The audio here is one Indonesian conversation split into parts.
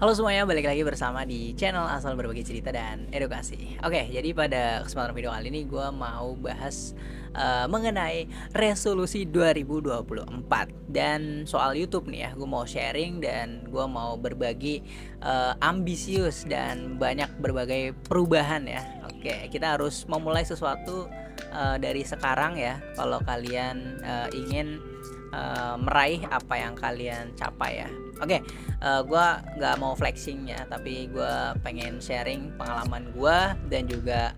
Halo semuanya, balik lagi bersama di channel Asal Berbagi Cerita dan Edukasi. Oke, jadi pada kesempatan video kali ini gue mau bahas mengenai resolusi 2024 dan soal YouTube nih ya. Gue mau sharing dan gue mau berbagi ambisius dan banyak berbagai perubahan ya. Oke, kita harus memulai sesuatu dari sekarang ya. Kalau kalian ingin meraih apa yang kalian capai ya. Oke, gue nggak mau flexing ya, tapi gue pengen sharing pengalaman gue dan juga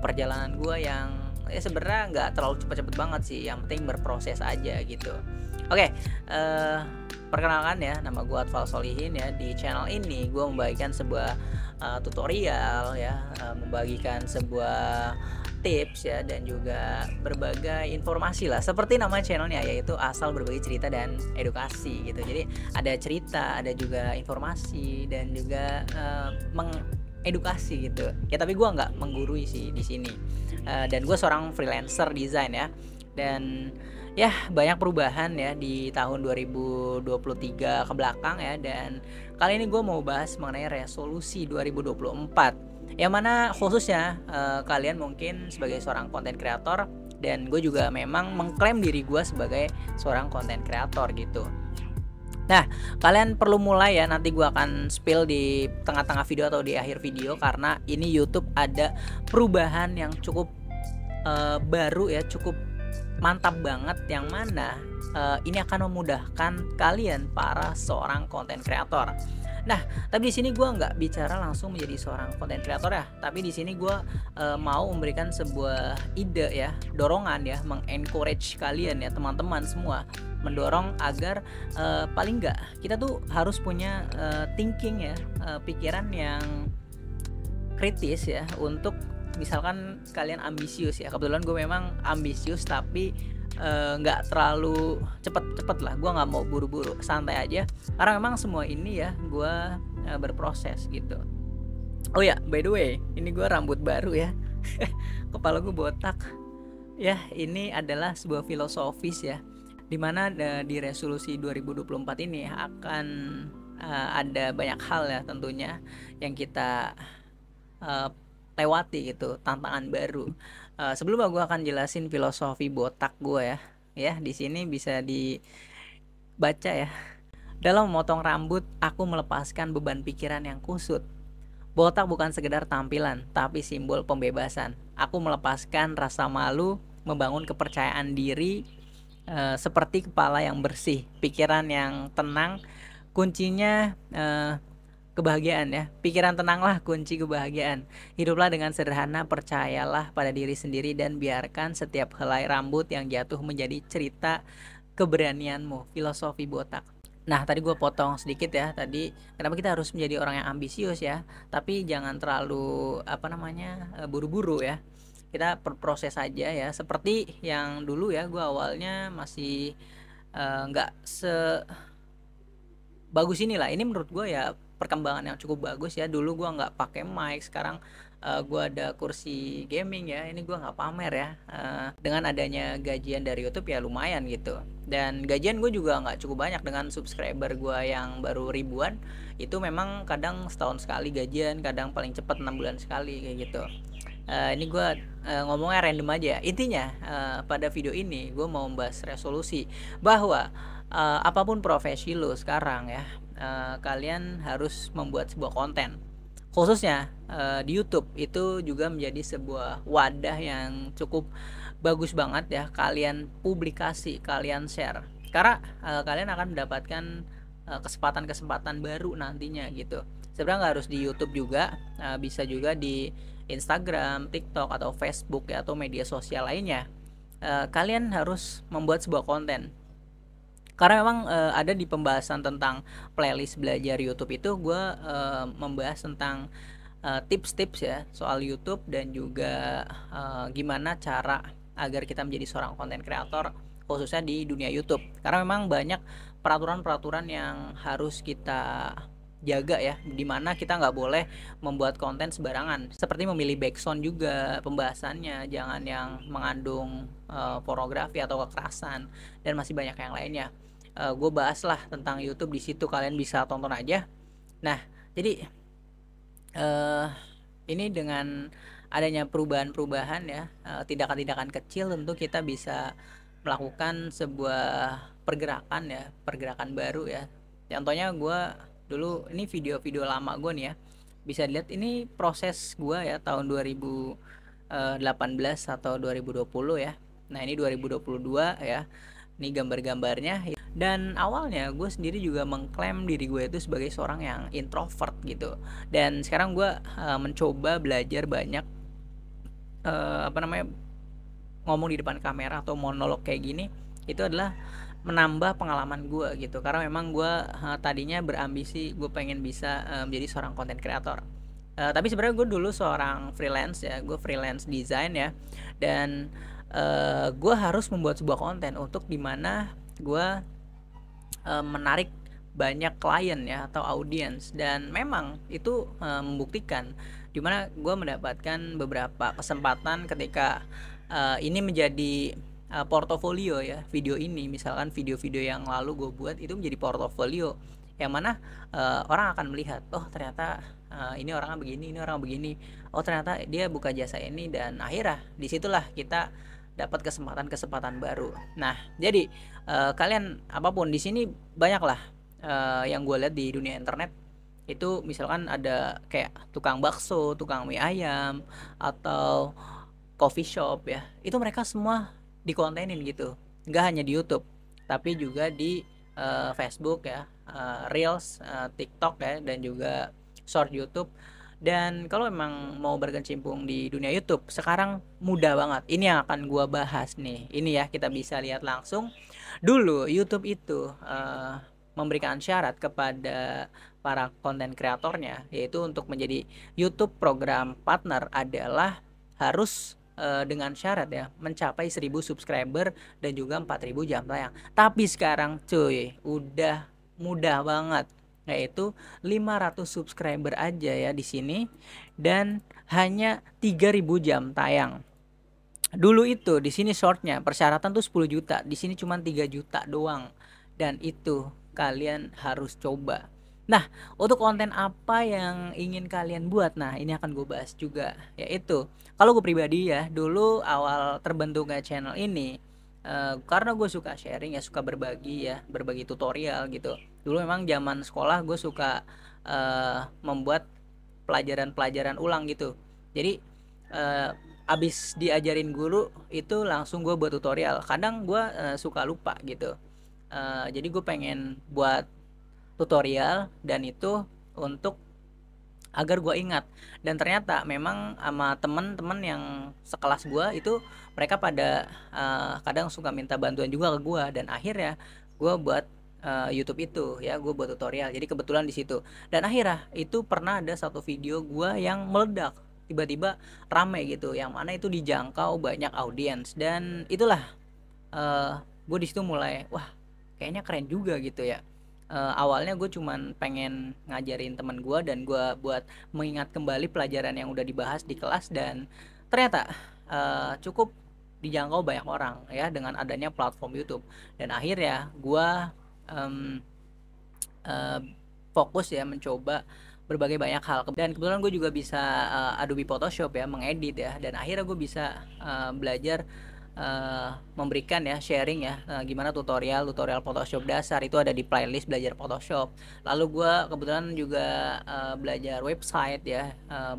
perjalanan gue yang ya sebenarnya nggak terlalu cepet-cepet banget sih, yang penting berproses aja gitu. Oke, perkenalkan ya, nama gue Atfal Solihin ya. Di channel ini gue membagikan sebuah tutorial ya, membagikan sebuah tips ya, dan juga berbagai informasi lah, seperti nama channelnya, yaitu Asal Berbagi Cerita dan Edukasi gitu. Jadi ada cerita, ada juga informasi, dan juga mengedukasi gitu ya. Tapi gue nggak menggurui sih di sini. Dan gue seorang freelancer desain ya, dan ya banyak perubahan ya di tahun 2023 ke belakang ya. Dan kali ini gue mau bahas mengenai resolusi 2024, yang mana khususnya kalian mungkin sebagai seorang konten kreator, dan gue juga memang mengklaim diri gue sebagai seorang konten kreator gitu. Nah, kalian perlu mulai ya, nanti gue akan spill di tengah-tengah video atau di akhir video, karena ini YouTube ada perubahan yang cukup baru ya, cukup mantap banget, yang mana ini akan memudahkan kalian para seorang konten kreator. Nah, tapi di sini gue nggak bicara langsung menjadi seorang konten kreator ya, tapi di sini gue mau memberikan sebuah ide ya, dorongan ya, mengencourage kalian ya, teman-teman semua, mendorong agar paling nggak kita tuh harus punya thinking ya, pikiran yang kritis ya, untuk misalkan kalian ambisius ya. Kebetulan gue memang ambisius, tapi nggak terlalu cepet lah, gue nggak mau buru-buru, santai aja, karena memang semua ini ya gue berproses gitu. Oh ya, by the way, ini gue rambut baru ya. Kepala gue botak ya. Ini adalah sebuah filosofis ya, dimana di resolusi 2024 ini akan ada banyak hal ya tentunya yang kita lewati gitu, tantangan baru. Sebelumnya gue akan jelasin filosofi botak gue ya. Di sini bisa dibaca ya. Dalam memotong rambut, aku melepaskan beban pikiran yang kusut. Botak bukan sekedar tampilan, tapi simbol pembebasan. Aku melepaskan rasa malu, membangun kepercayaan diri, seperti kepala yang bersih, pikiran yang tenang, kuncinya kebahagiaan ya. Pikiran tenanglah kunci kebahagiaan. Hiduplah dengan sederhana, percayalah pada diri sendiri, dan biarkan setiap helai rambut yang jatuh menjadi cerita keberanianmu. Filosofi botak. Nah, tadi gue potong sedikit ya. Tadi kenapa kita harus menjadi orang yang ambisius ya, tapi jangan terlalu buru-buru ya. Kita berproses aja ya, seperti yang dulu ya, gue awalnya masih nggak bagus inilah. Ini menurut gue ya perkembangan yang cukup bagus ya. Dulu gue nggak pakai mic, sekarang gue ada kursi gaming ya. Ini gue nggak pamer ya. Dengan adanya gajian dari YouTube ya lumayan gitu. Dan gajian gue juga nggak cukup banyak, dengan subscriber gue yang baru ribuan. Itu memang kadang setahun sekali gajian, kadang paling cepat 6 bulan sekali kayak gitu. Ini gue ngomongnya random aja. Intinya pada video ini gue mau membahas resolusi bahwa apapun profesi lo sekarang ya, kalian harus membuat sebuah konten, khususnya di YouTube. Itu juga menjadi sebuah wadah yang cukup bagus banget ya, kalian publikasi, kalian share, karena kalian akan mendapatkan kesempatan-kesempatan baru nantinya gitu. Sebenarnya nggak harus di YouTube juga, bisa juga di Instagram, TikTok, atau Facebook ya, atau media sosial lainnya. Kalian harus membuat sebuah konten, karena memang ada di pembahasan tentang playlist belajar YouTube itu, gue membahas tentang tips-tips ya soal YouTube, dan juga gimana cara agar kita menjadi seorang konten kreator, khususnya di dunia YouTube. Karena memang banyak peraturan-peraturan yang harus kita jaga ya, dimana kita nggak boleh membuat konten sembarangan, seperti memilih background juga pembahasannya, jangan yang mengandung pornografi atau kekerasan, dan masih banyak yang lainnya. Gue bahas lah tentang YouTube di situ, kalian bisa tonton aja. Nah, jadi eh ini dengan adanya perubahan-perubahan ya, tindakan-tindakan kecil, tentu kita bisa melakukan sebuah pergerakan ya, pergerakan baru ya. Contohnya gue dulu, ini video-video lama gue nih ya, bisa dilihat ini proses gue ya tahun 2018 atau 2020 ya. Nah ini 2022 ya, ini gambar-gambarnya. Dan awalnya gue sendiri juga mengklaim diri gue itu sebagai seorang yang introvert gitu. Dan sekarang gue mencoba belajar banyak ngomong di depan kamera atau monolog kayak gini. Itu adalah menambah pengalaman gue gitu, karena memang gue tadinya berambisi gue pengen bisa menjadi seorang content creator. Tapi sebenarnya gue dulu seorang freelance ya, gue freelance design ya, dan gue harus membuat sebuah konten untuk dimana gue menarik banyak klien ya atau audiens, dan memang itu membuktikan dimana gue mendapatkan beberapa kesempatan ketika ini menjadi portofolio ya. Video ini, misalkan video-video yang lalu gue buat itu menjadi portofolio yang mana orang akan melihat, oh ternyata ini orangnya begini, ini orang begini, oh ternyata dia buka jasa ini, dan akhirnya disitulah kita dapat kesempatan-kesempatan baru. Nah jadi kalian apapun di sini banyak lah yang gue lihat di dunia internet itu, misalkan ada kayak tukang bakso, tukang mie ayam, atau coffee shop ya, itu mereka semua dikontenin gitu, nggak hanya di YouTube tapi juga di Facebook ya, Reels, TikTok ya, dan juga short YouTube. Dan kalau memang mau berkecimpung di dunia YouTube sekarang mudah banget. Ini yang akan gua bahas nih. Ini ya, kita bisa lihat langsung. Dulu YouTube itu memberikan syarat kepada para konten kreatornya, yaitu untuk menjadi YouTube program partner adalah harus dengan syarat ya mencapai 1000 subscriber dan juga 4000 jam tayang. Tapi sekarang cuy udah mudah banget, yaitu 500 subscriber aja ya di sini, dan hanya 3000 jam tayang. Dulu itu di sini shortnya persyaratan tuh 10 juta, di sini cuma 3 juta doang, dan itu kalian harus coba. Nah, untuk konten apa yang ingin kalian buat, nah ini akan gue bahas juga, yaitu kalau gue pribadi ya, dulu awal terbentuknya channel ini karena gue suka sharing ya, suka berbagi ya, berbagi tutorial gitu. Dulu memang zaman sekolah gue suka membuat pelajaran-pelajaran ulang gitu. Jadi abis diajarin guru itu langsung gue buat tutorial. Kadang gue suka lupa gitu. Jadi gue pengen buat tutorial, dan itu untuk agar gue ingat. Dan ternyata memang sama temen-temen yang sekelas gue itu, mereka pada kadang suka minta bantuan juga ke gue, dan akhirnya gue buat YouTube itu ya, gue buat tutorial. Jadi kebetulan di situ, dan akhirnya itu pernah ada satu video gue yang meledak, tiba-tiba rame gitu, yang mana itu dijangkau banyak audiens, dan itulah gue di situ mulai, wah kayaknya keren juga gitu ya. Awalnya gue cuman pengen ngajarin teman gue, dan gue buat mengingat kembali pelajaran yang udah dibahas di kelas, dan ternyata cukup dijangkau banyak orang ya dengan adanya platform YouTube. Dan akhirnya gue fokus ya mencoba berbagai banyak hal, dan kebetulan gue juga bisa Adobe Photoshop ya, mengedit ya, dan akhirnya gue bisa belajar memberikan ya, sharing ya, gimana tutorial Photoshop dasar itu ada di playlist belajar Photoshop. Lalu gue kebetulan juga belajar website ya,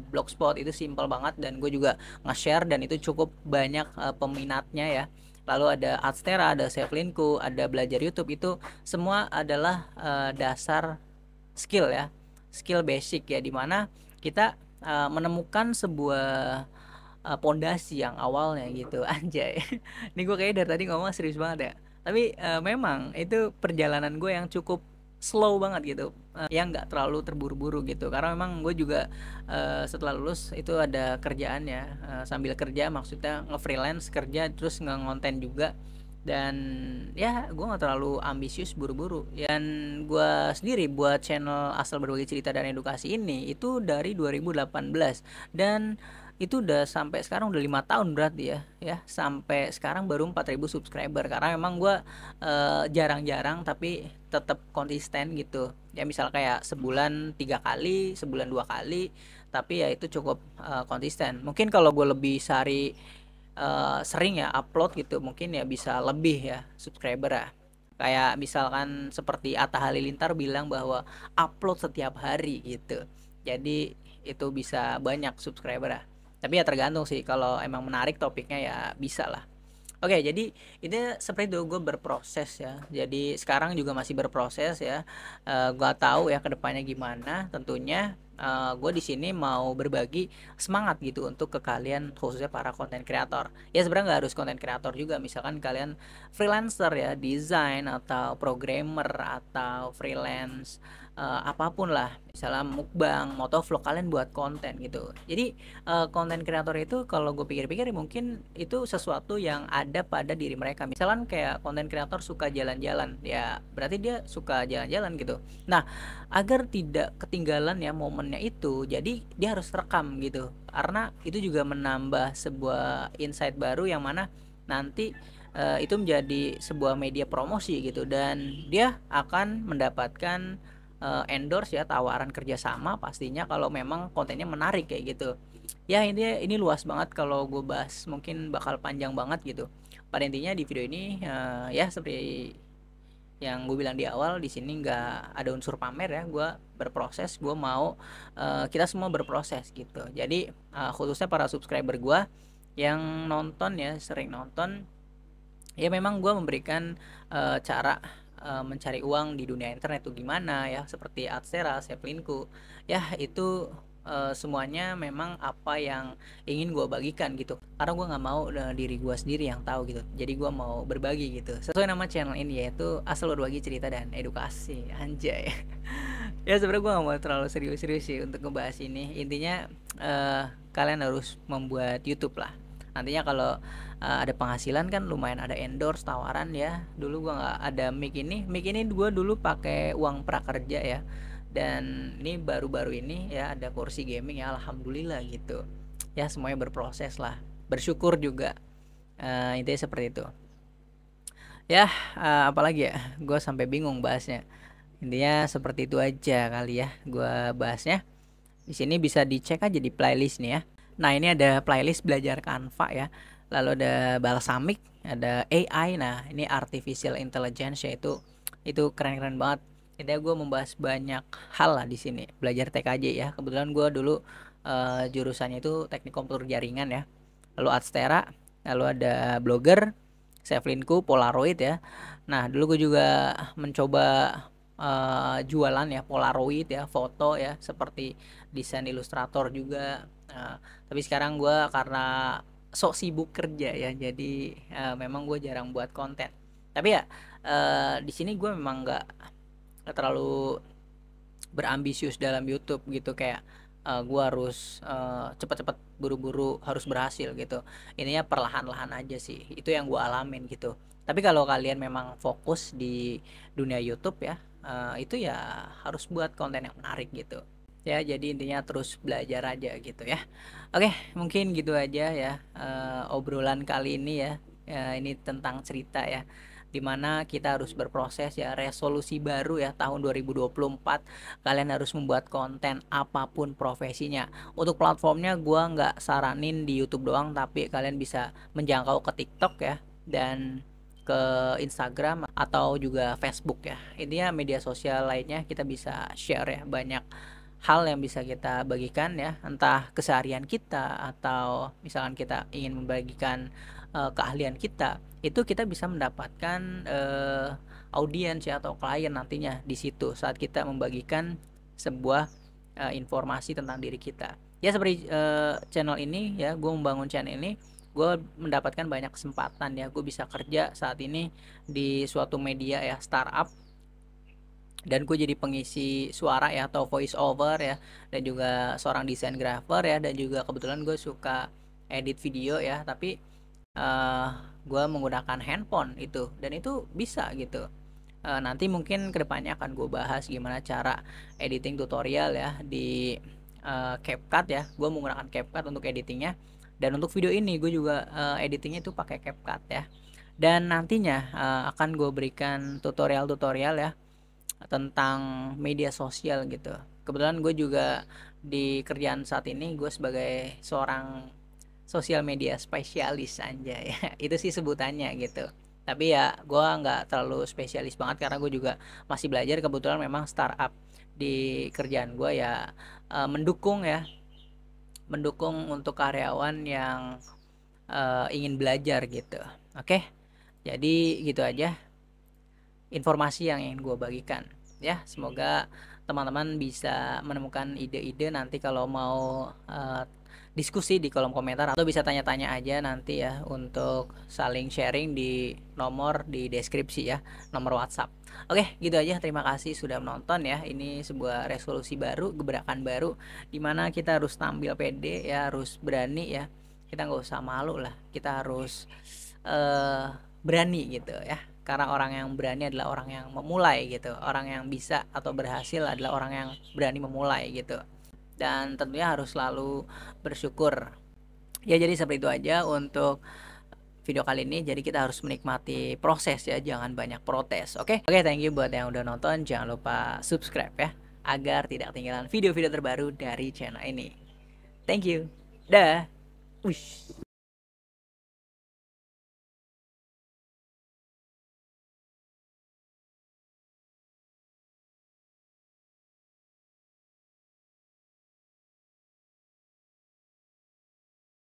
Blogspot itu simple banget, dan gue juga nge-share, dan itu cukup banyak peminatnya ya. Lalu ada Adstera, ada Sevlinku, ada belajar YouTube, itu semua adalah dasar skill ya, skill basic ya, dimana kita menemukan sebuah pondasi yang awalnya gitu. Anjay. Ini gue kayak dari tadi ngomong serius banget ya. Tapi memang itu perjalanan gue yang cukup slow banget gitu, yang nggak terlalu terburu-buru gitu, karena memang gue juga setelah lulus itu ada kerjaan ya, sambil kerja, maksudnya nge-freelance kerja terus nge-ngonten juga. dan ya gue nggak terlalu ambisius buru-buru. Dan gue sendiri buat channel Asal Berbagi Cerita dan Edukasi ini itu dari 2018, dan itu udah sampai sekarang udah 5 tahun berarti ya sampai sekarang baru 4.000 subscriber, karena memang gue jarang-jarang tapi tetap konsisten gitu ya, misal kayak sebulan 3 kali, sebulan 2 kali, tapi ya itu cukup konsisten. Mungkin kalau gue lebih sering ya upload gitu, mungkin ya bisa lebih ya subscriber ya. Kayak misalkan seperti Atta Halilintar bilang bahwa upload setiap hari gitu. Jadi itu bisa banyak subscriber ya. Tapi ya tergantung sih, kalau emang menarik topiknya ya bisa lah. Oke, jadi ini seperti itu gue berproses ya. Jadi sekarang juga masih berproses ya. Gue tahu ya kedepannya gimana. Tentunya gue di sini mau berbagi semangat gitu untuk ke kalian, khususnya para konten kreator. Ya sebenarnya nggak harus konten kreator juga. Misalkan kalian freelancer ya, desain atau programmer atau freelance apapun lah. Misalnya mukbang, motovlog, kalian buat konten gitu. Jadi konten kreator itu kalau gue pikir-pikir mungkin itu sesuatu yang ada pada diri mereka. Misalkan kayak konten kreator suka jalan-jalan, ya berarti dia suka jalan-jalan gitu. Nah, agar tidak ketinggalan ya momennya itu, jadi dia harus rekam gitu, karena itu juga menambah sebuah insight baru yang mana nanti itu menjadi sebuah media promosi gitu, dan dia akan mendapatkan endorse ya, tawaran kerjasama pastinya kalau memang kontennya menarik kayak gitu. Ya ini luas banget kalau gue bahas, mungkin bakal panjang banget gitu. Pada intinya di video ini ya seperti yang gue bilang di awal, di sini nggak ada unsur pamer ya. Gue berproses, gue mau kita semua berproses gitu. Jadi khususnya para subscriber gue yang nonton ya, sering nonton, ya memang gue memberikan cara mencari uang di dunia internet itu gimana ya, seperti Adstera, Seplinku ya, itu semuanya memang apa yang ingin gue bagikan gitu, karena gue nggak mau diri gue sendiri yang tahu gitu. Jadi gue mau berbagi gitu sesuai nama channel ini, yaitu Asal Berbagi Cerita dan Edukasi, anjay. Ya sebenarnya gue gak mau terlalu serius-serius sih untuk ngebahas ini. Intinya kalian harus membuat YouTube lah. Nantinya kalau ada penghasilan kan lumayan, ada endorse, tawaran ya. Dulu gue nggak ada mic ini gue dulu pakai uang prakerja ya. Dan ini baru-baru ini ya ada kursi gaming ya, alhamdulillah gitu. Ya semuanya berproses lah. Bersyukur juga. Intinya seperti itu. Ya apalagi ya, gue sampai bingung bahasnya. Intinya seperti itu aja kali ya gue bahasnya. Di sini bisa dicek aja di playlist nih ya. Nah, ini ada playlist belajar Canva ya. Lalu ada Balsamic, ada AI. Nah, ini artificial intelligence, yaitu itu keren-keren banget. Jadi gue membahas banyak hal lah di sini. Belajar TKJ ya. Kebetulan gue dulu jurusannya itu teknik komputer jaringan ya. Lalu Adstera, lalu ada Blogger, Sevlinku, Polaroid ya. Nah, dulu gue juga mencoba jualan ya, Polaroid ya, foto ya, seperti desain ilustrator juga. Tapi sekarang gue karena sok sibuk kerja ya, jadi memang gue jarang buat konten. Tapi ya di sini gue memang nggak terlalu berambisius dalam YouTube gitu, kayak gue harus cepet-cepet buru-buru harus berhasil gitu. Ininya perlahan-lahan aja sih, itu yang gue alamin gitu. Tapi kalau kalian memang fokus di dunia YouTube ya, itu ya harus buat konten yang menarik gitu ya. Jadi intinya terus belajar aja gitu ya. Oke, mungkin gitu aja ya obrolan kali ini ya. Ini tentang cerita ya, dimana kita harus berproses ya, resolusi baru ya tahun 2024. Kalian harus membuat konten apapun profesinya. Untuk platformnya gua nggak saranin di YouTube doang, tapi kalian bisa menjangkau ke TikTok ya, dan ke Instagram atau juga Facebook ya. Intinya media sosial lainnya kita bisa share ya, banyak hal yang bisa kita bagikan ya, entah keseharian kita atau misalkan kita ingin membagikan keahlian kita, itu kita bisa mendapatkan audiens ya atau klien nantinya di situ saat kita membagikan sebuah informasi tentang diri kita. Ya seperti channel ini ya, gue membangun channel ini, gue mendapatkan banyak kesempatan ya. Gue bisa kerja saat ini di suatu media ya, startup, dan gue jadi pengisi suara ya atau voice over ya, dan juga seorang desain grapher ya, dan juga kebetulan gue suka edit video ya. Tapi gue menggunakan handphone itu, dan itu bisa gitu. Nanti mungkin kedepannya akan gue bahas gimana cara editing tutorial ya di CapCut ya. Gue menggunakan CapCut untuk editingnya, dan untuk video ini gue juga editingnya itu pakai CapCut ya. Dan nantinya akan gue berikan tutorial-tutorial ya tentang media sosial gitu. Kebetulan gue juga di kerjaan saat ini gue sebagai seorang sosial media spesialis aja ya. Itu sih sebutannya gitu. Tapi ya gue nggak terlalu spesialis banget karena gue juga masih belajar. Kebetulan memang startup di kerjaan gue ya mendukung ya, mendukung untuk karyawan yang ingin belajar gitu. Oke, jadi gitu aja informasi yang ingin gue bagikan ya. Semoga teman-teman bisa menemukan ide-ide nanti kalau mau diskusi di kolom komentar, atau bisa tanya-tanya aja nanti ya untuk saling sharing di nomor di deskripsi ya, nomor WhatsApp. Oke, gitu aja. Terima kasih sudah menonton ya. Ini sebuah resolusi baru, gebrakan baru, dimana kita harus tampil pede ya, harus berani ya. Kita nggak usah malu lah, kita harus berani gitu ya, karena orang yang berani adalah orang yang memulai gitu. Orang yang bisa atau berhasil adalah orang yang berani memulai gitu, dan tentunya harus selalu bersyukur ya. Jadi seperti itu aja untuk video kali ini. Jadi kita harus menikmati proses ya, jangan banyak protes. Oke, thank you buat yang udah nonton. Jangan lupa subscribe ya, agar tidak ketinggalan video-video terbaru dari channel ini. Thank you, dah. Wish.